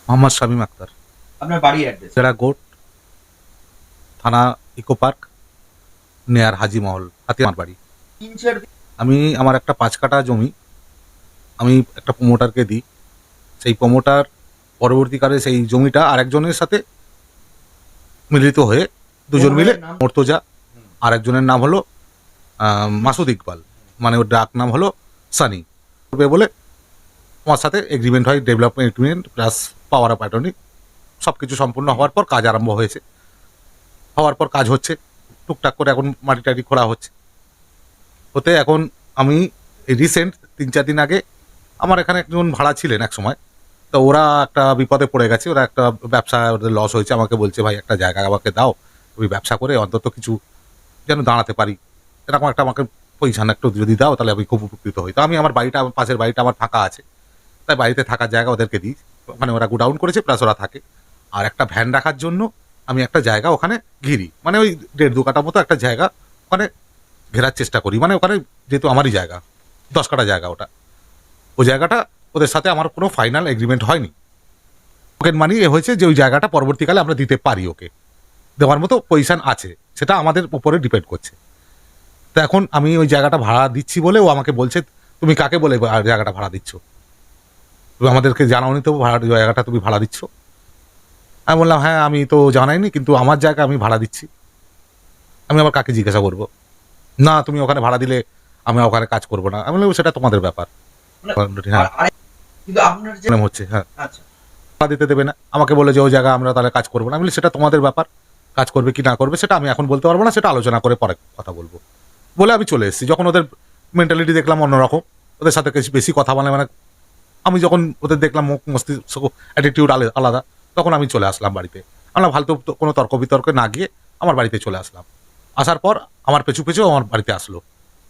মোহাম্মদ শামীম আক্তার, আপনার বাড়ি অ্যাড্রেস? জেলা গোট, থানা ইকো পার্ক, নেয়ার হাজি মহল, হাতি আমার বাড়ি। 3-4 দিন আমি আমার একটা 5 কাঠা জমি আমি একটা প্রমোটারকে দিই। সেই প্রমোটার পরবর্তীকালে সেই জমিটা আরেকজনের সাথে মিলিত হয়ে দুজন মিলে প্রমোটারের নাম? মর্তজা, আরেকজনের নাম হলো মাসুদ ইকবাল, মানে ওর ডাক নাম হলো সানি, করবে বলে আমার সাথে এগ্রিমেন্ট হয়, development agreement plus power of attorney. সব কিছু সম্পূর্ণ হওয়ার পর কাজ আরম্ভ হয়েছে, হওয়ার পর কাজ হচ্ছে টুকটাক করে, এখন মাটি টাটি খোঁড়া হচ্ছে হতে। এখন আমি এই রিসেন্ট 3-4 দিন আগে আমার এখানে একজন ভাড়া ছিলেন এক সময়, তো ওরা একটা বিপদে পড়ে গেছে, ওরা একটা ব্যবসা, ওদের লস হয়েছে, আমাকে বলছে ভাই একটা জায়গা আমাকে দাও, ওই ব্যবসা করে অন্তত কিছু যেন দাঁড়াতে পারি, এরকম একটা আমাকে পজিশন একটু যদি দাও তাহলে আমি খুব উপকৃত হই। তো আমি আমার বাড়িটা, পাশের বাড়িটা আমার ফাঁকা আছে, তাই বাড়িতে থাকার জায়গা ওদেরকে দিই, ওখানে ওরা গোডাউন করেছে প্লাস ওরা থাকে। আর একটা ভ্যান রাখার জন্য আমি একটা জায়গা ওখানে ঘিরি, মানে ওই 1.5-2 কাঠা মতো একটা জায়গা ওখানে ঘেরার চেষ্টা করি, মানে ওখানে যেহেতু আমারই জায়গা, 10 কাঠা জায়গা ওটা, ওই জায়গাটা ওদের সাথে আমার কোনো ফাইনাল এগ্রিমেন্ট হয়নি। ওকে মানি এ হয়েছে যে ওই জায়গাটা পরবর্তীকালে আমরা দিতে পারি, ওকে দেওয়ার মতো পজিশন আছে, সেটা আমাদের উপরে ডিপেন্ড করছে। তো এখন আমি ওই জায়গাটা ভাড়া দিচ্ছি বলে ও আমাকে বলছে তুমি কাকে বলে জায়গাটা ভাড়া দিচ্ছ, তুমি আমাদেরকে জানাওনি তো ভাড়া জায়গাটা তুমি ভাড়া দিচ্ছ। আমি বললাম হ্যাঁ আমি তো জানাইনি, কিন্তু আমার জায়গা আমি ভাড়া দিচ্ছি, আমি আবার কাকে জিজ্ঞাসা করবো, না তুমি ওখানে ভাড়া দিলে আমি ওখানে কাজ করবো না। আমি বললাম সেটা তোমাদের ব্যাপার। মানে হ্যাঁ কিন্তু আপনার যে মনে হচ্ছে, হ্যাঁ আচ্ছা, ভাড়া দিতে দেবে না, আমাকে বলে যে ওই জায়গা আমরা তাহলে কাজ করবো না। আমি বলি সেটা তোমাদের ব্যাপার, কাজ করবে কি না করবে সেটা আমি এখন বলতে পারবো না, সেটা আলোচনা করে পরে কথা বলবো বলে আমি চলে এসেছি। যখন ওদের মেন্টালিটি দেখলাম অন্যরকম, ওদের সাথে বেশি কথা বলে, মানে আমি যখন ওদের দেখলাম মুখ মস্তিষ্ক অ্যাটিটিউড আলাদা, তখন আমি চলে আসলাম বাড়িতে। আমরা ফালতু কোনো তর্ক বিতর্কে না গিয়ে আমার বাড়িতে চলে আসলাম। আসার পর আমার পেছু পেছু আমার বাড়িতে আসলো,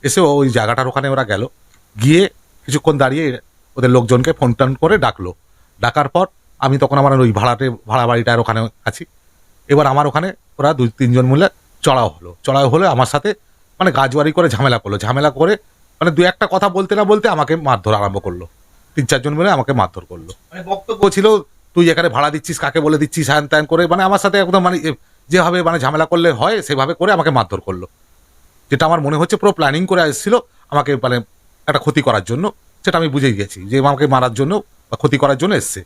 এসে ওই জায়গাটার ওখানে ওরা গেল, গিয়ে কিছুক্ষণ দাঁড়িয়ে ওদের লোকজনকে ফোন টোন করে ডাকলো। ডাকার পর আমি তখন আমার ওই ভাড়া বাড়িটার ওখানে আছি। এবার আমার ওখানে ওরা 2-3 জন মিলে চড়াও হলে আমার সাথে মানে গাজওয়ারি করে ঝামেলা করলো, ঝামেলা করে মানে 2-একটা কথা বলতে না বলতে আমাকে মারধর আরম্ভ করলো। 3-4 জন মিলে আমাকে মারধর করলো। মানে বক্তব্য ও ছিল তুই এখানে ভাড়া দিচ্ছিস, কাকে বলে দিচ্ছিস, হ্যান ত্যান করে, মানে আমার সাথে একদম মানে যেভাবে মানে ঝামেলা করলে হয় সেভাবে করে আমাকে মারধর করলো। যেটা আমার মনে হচ্ছে পুরো প্ল্যানিং করে এসেছিল আমাকে মানে একটা ক্ষতি করার জন্য, সেটা আমি বুঝেই গেছি যে আমাকে মারার জন্য বা ক্ষতি করার জন্য এসছে।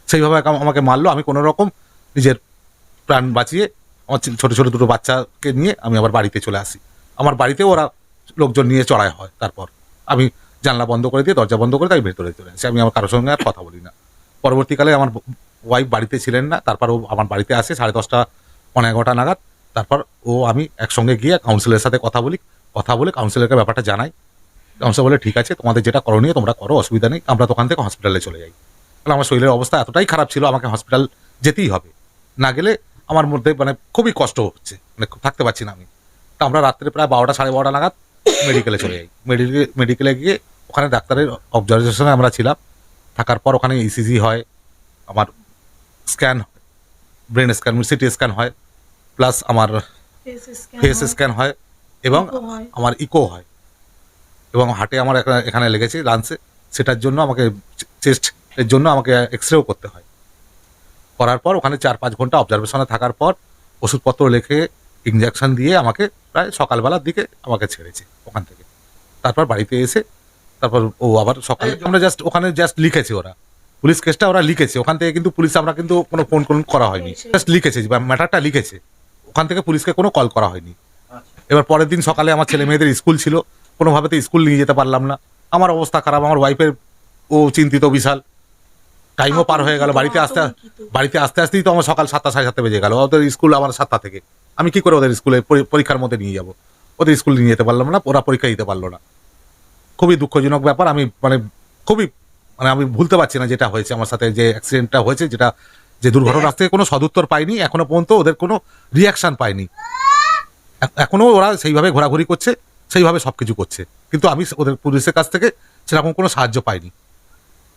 সেইভাবে আমাকে মারলো। আমি কোনো রকম নিজের প্রাণ বাঁচিয়ে আমার ছোট ছোট 2টো বাচ্চাকে নিয়ে আমি আবার বাড়িতে চলে আসি। আমার বাড়িতেও ওরা লোকজন নিয়ে চড়াই হয়। তারপর আমি জানলা বন্ধ করে দিয়ে, দরজা বন্ধ করে তাই ভেতরে চলে আসি। আমি আমার কারোর সঙ্গে আর কথা বলি না। পরবর্তীকালে আমার ওয়াইফ বাড়িতে ছিলেন না, তারপর ও আমার বাড়িতে আসে 10:30 11:00 নাগাদ। তারপর আমি একসঙ্গে গিয়ে কাউন্সিলরের সাথে কথা বলে কাউন্সিলরকে ব্যাপারটা জানাই। কাউন্সিলর বলে ঠিক আছে তোমাদের যেটা করণীয় তোমরা করো, অসুবিধা নেই, আমরা দোকান থেকে হসপিটালে চলে যাই। তাহলে আমার শরীরের অবস্থা এতটাই খারাপ ছিল আমাকে হসপিটাল যেতেই হবে, না গেলে আমার মধ্যে মানে খুবই কষ্ট হচ্ছে, মানে থাকতে পারছি না আমি। তা আমরা রাত্রে প্রায় 12টা 12:30 নাগাদ মেডিকেলে চলে যাই। মেডিকেলে গিয়ে ওখানে ডাক্তারের অবজারভেশনে আমরা ছিলাম। থাকার পর ওখানে ইসিজি হয়, আমার scan, brain scan, CT scan হয়, প্লাস আমার ফেস স্ক্যান হয় এবং আমার ইকো হয়, এবং হার্টে আমার এখানে লেগেছে লাঞ্চে, সেটার জন্য আমাকে চেস্ট এর জন্য আমাকে এক্সরেও করতে হয়। করার পর ওখানে 4-5 ঘন্টা অবজারভেশনে থাকার পর ওষুধপত্র লিখে ইঞ্জেকশন দিয়ে আমাকে প্রায় সকালবেলার দিকে আমাকে ছেড়েছে ওখান থেকে। তারপর বাড়িতে এসে তারপর ও আবার সকালে আমরা ওখানে লিখেছে ওরা, পুলিশ কেসটা ওরা লিখেছে ওখান থেকে, কিন্তু পুলিশ আমরা কিন্তু কোনো ফোন করা হয়নি, জাস্ট লিখেছে ম্যাটারটা লিখেছে, ওখান থেকে পুলিশকে কোনো কল করা হয়নি। আচ্ছা, এবার পরের দিন সকালে আমার ছেলে মেয়েদের স্কুল ছিল, কোনোভাবে তো স্কুল নিয়ে যেতে পারলাম না। আমার অবস্থা খারাপ, আমার ওয়াইফের ও চিন্তিত বিশাল। টাইমও পার হয়ে গেল, বাড়িতে আসতে আসতেই তো আমার সকাল 7টা 7:30 বেজে গেল। ওদের স্কুল আমার 7টা থেকে, আমি কি করে ওদের স্কুলে পরীক্ষার মধ্যে নিয়ে যাব? ওদের স্কুল নিয়ে যেতে পারলাম না, ওরা পরীক্ষা দিতে পারলো না। খুবই দুঃখজনক ব্যাপার। আমি মানে খুবই মানে আমি ভুলতে পারছি না যেটা হয়েছে আমার সাথে, যে অ্যাক্সিডেন্টটা হয়েছে, যেটা যে দুর্ঘটনার থেকে কোনো সদুত্তর পাইনি এখনো পর্যন্ত, ওদের কোনো রিয়াকশন পাইনি। এখনো ওরা সেইভাবে ঘোরাঘুরি করছে, সেইভাবে সবকিছু করছে, কিন্তু আমি ওদের পুলিশের কাছ থেকে সেরকম কোনো সাহায্য পাইনি।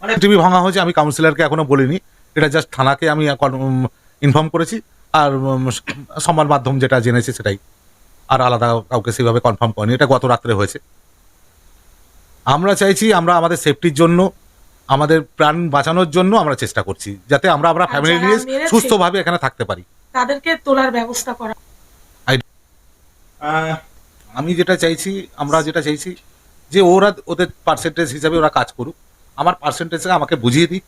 মানে টিভি ভাঙা হয়েছে, আমি কাউন্সিলরকে এখনো বলিনি, এটা জাস্ট থানাকে আমি ইনফর্ম করেছি, আর সংবাদ মাধ্যম যেটা জেনেছে সেটাই, আর আলাদা কাউকে সেইভাবে কনফার্ম করিনি। এটা গত রাত্রে হয়েছে। আমরা চাইছি আমরা আমাদের সেফটির জন্য আমাদের প্রাণ বাঁচানোর জন্য আমরা চেষ্টা করছি, যাতে আমরা আর ফ্যামিলি যারা নিয়ে মেরেছে, সুস্থভাবে এখানে থাকতে পারি। তাদেরকে তোলার ব্যবস্থা করা। আমি যেটা চাইছি, আমরা যেটা চাইছি যে ওরা ওদের পার্সেন্টেজ হিসাবে ওরা কাজ করুক, আমার পার্সেন্টেজকে আমাকে বুঝিয়ে দিক।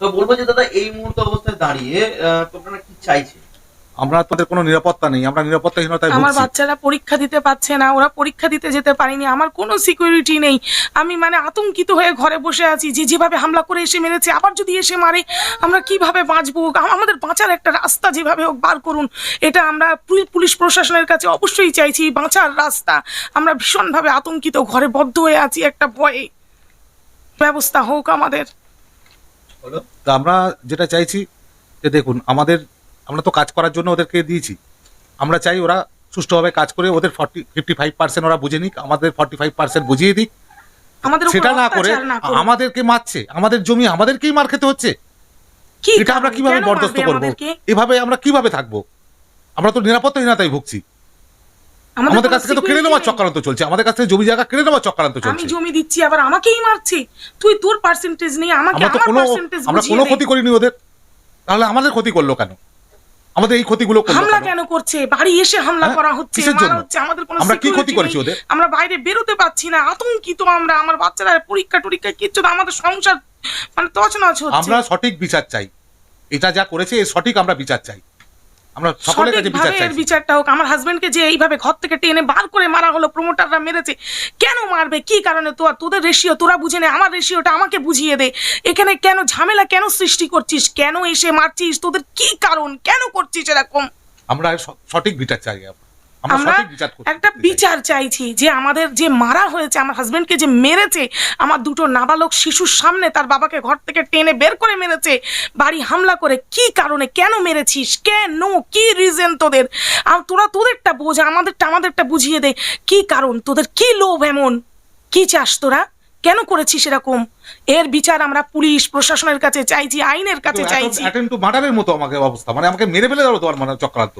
তো বলবো যে দাদা এই মুহূর্তে অবস্থায় দাঁড়িয়ে তোমরা কি চাইছে? আমরা তোদের কোনো নিরাপত্তা নেই, আমরা নিরাপত্তাহীনতায় আমার ভুগছি। বাচ্চারা পরীক্ষা দিতে পারছে না, ওরা পরীক্ষা দিতে যেতে পারেনি, আমার কোনো সিকিউরিটি নেই। আমি মানে আতঙ্কিত হয়ে ঘরে বসে আছি যে যেভাবে হামলা করে এসে মেরেছে, আবার যদি এসে মারে আমরা কিভাবে বাঁচবো? আমাদের বাঁচার একটা রাস্তা যেভাবে হোক বার করুন। এটা আমরা পুলিশ প্রশাসনের কাছে অবশ্যই চাইছি, বাঁচার রাস্তা। আমরা ভীষণভাবে আতঙ্কিত, ঘরে বদ্ধ হয়ে আছি একটা ভয়ে। ব্যবস্থা হোক আমাদের। তা আমরা যেটা চাইছি যে দেখুন, আমরা তো কাজ করার জন্য ওদেরকে দিয়েছি, আমরা চাই ওরা সুষ্ঠুভাবে কাজ করে ওদের 55% ওরা বুঝে নিক, আমাদের 45% বুঝিয়ে দিক। আমাদের উপর সেটা না করে অত্যাচার না করুন। আমাদেরকে মারছে, আমাদের জমি আমাদেরকেই মার খেতে হচ্ছে। কি এটা আমরা কারণ? কিভাবে কেন বরদাস্ত মারবে করবো? আমাদেরকে? এভাবে আমরা কিভাবে থাকবো? আমরা তো নিরাপত্তাহীনতায় ভুগছি। আমাদের কোনো কাছ থেকে তো কেড়ে security নেওয়ার নেই। চক্রান্ত চলছে, আমাদের কাছ থেকে জমি জায়গা কেড়ে নেওয়ার চক্রান্ত আমি চলছে। জমি দিচ্ছি আবার আমাকেই মারছে। তুই তোর পার্সেন্টেজ নিয়ে আমাকে আমরা তো আমার কোনো পার্সেন্টেজ আমরা কোনো ক্ষতি করিনি ওদের, তাহলে আমাদের ক্ষতি করলো কেন? আমাদের এই ক্ষতিগুলো করলো হামলা কেন? কেন করছে? বাড়ি এসে হামলা হ্যাঁ? করা হচ্ছে, কিসের মারা জন্য? হচ্ছে। আমাদের কোনো আমরা কি ক্ষতি security করেছি নেই। ওদের? আমরা বাইরে বেরোতে পারছি না, আতঙ্কিত আমরা। আমার বাচ্চারা পরীক্ষা টরীক্ষা কিচ্ছু না, আমাদের সংসার মানে তছনছ হচ্ছে। আমরা সঠিক বিচার চাই, এটা যা করেছে এর সঠিক আমরা বিচার চাই, আমরা সকলের কাছে বিচার সঠিকভাবে এর চাই। বিচারটা হোক। আমার হাজবেন্ডকে যে এইভাবে ঘর থেকে টেনে বার করে মারা হলো, প্রমোটাররা মেরেছে, কেন মারবে? কি কারণে? তোদের রেশিও তোরা বুঝে নে, আমার রেশিওটা আমাকে বুঝিয়ে দে। এখানে কেন ঝামেলা কেন সৃষ্টি করছিস? কেন এসে মারছিস? তোদের কি কারণ? কেন করছিস এরকম? আমরা সঠিক বিচার চাই, আমরা আমরা সঠিক বিচার করতে একটা চাই। বিচার চাইছি যে আমাদের যে মারা হয়েছে, আমার হাজবেন্ডকে যে মেরেছে, আমার দুটো নাবালক শিশুর সামনে তার বাবাকে ঘর থেকে টেনে বের করে মেরেছে, বাড়ি হামলা করে। কি কারণে? কেন মেরেছিস? কেন? কি রিজন তোদের? আর তোরা তোদেরটা বোঝ, আমাদেরটা বুঝিয়ে দে। কি কারণ তোদের? কি লোভ এমন? কি চাস তোরা? কেন করেছিস এরকম? এর বিচার আমরা পুলিশ প্রশাসনের কাছে চাইছি, আইনের কাছে চাইছি। অ্যাটেম্প টু মার্ডারের মতো আমাকে অবস্থা, মানে আমাকে মেরে ফেলে দেবো তোমার মানে চক্রান্ত।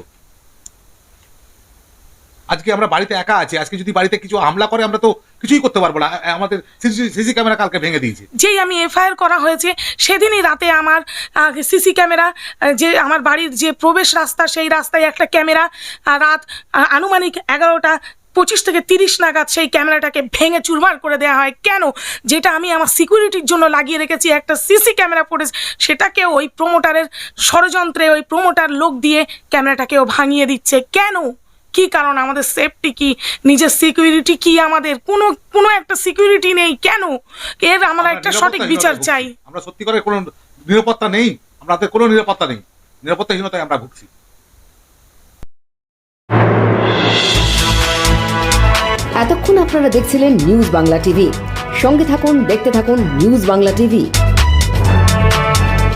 আজকে আমরা বাড়িতে একা আছি, আজকে যদি বাড়িতে কিছু হামলা করে আমরা তো কিছুই করতে পারবো না। আমাদের সিসি ক্যামেরা কালকে ভেঙে দিয়েছে। যেই আমি এফআইআর করা হয়েছে সেদিনই রাতে আমার সিসি ক্যামেরা, যে আমার বাড়ির যে প্রবেশ রাস্তা, সেই রাস্তায় একটা ক্যামেরা রাত আনুমানিক 11:25 থেকে 30 নাগাদ সেই ক্যামেরাটাকে ভেঙে চুরমার করে দেওয়া হয়। কেন? যেটা আমি আমার সিকিউরিটির জন্য লাগিয়ে রেখেছি একটা সিসি ক্যামেরা ফুটেজ, সেটাকে ওই প্রমোটারের ষড়যন্ত্রে ওই প্রমোটার লোক দিয়ে ক্যামেরাটাকেও ভাঙিয়ে দিচ্ছে। কেন? কি কারণ? আমাদের সেফটি কি? নিজের সিকিউরিটি কি? আমাদের কোনো একটা সিকিউরিটি নেই কেন? এর আমরা একটা সঠিক বিচার চাই। আমরা সত্যি করে কোনো নিরাপত্তা নেই, আমাদের কোনো নিরাপত্তা নেই, নিরাপত্তাহীনতায় আমরা ভুগছি। এতক্ষণ আপনারা দেখছিলেন নিউজ বাংলা টিভি। সঙ্গে থাকুন, দেখতে থাকুন নিউজ বাংলা টিভি।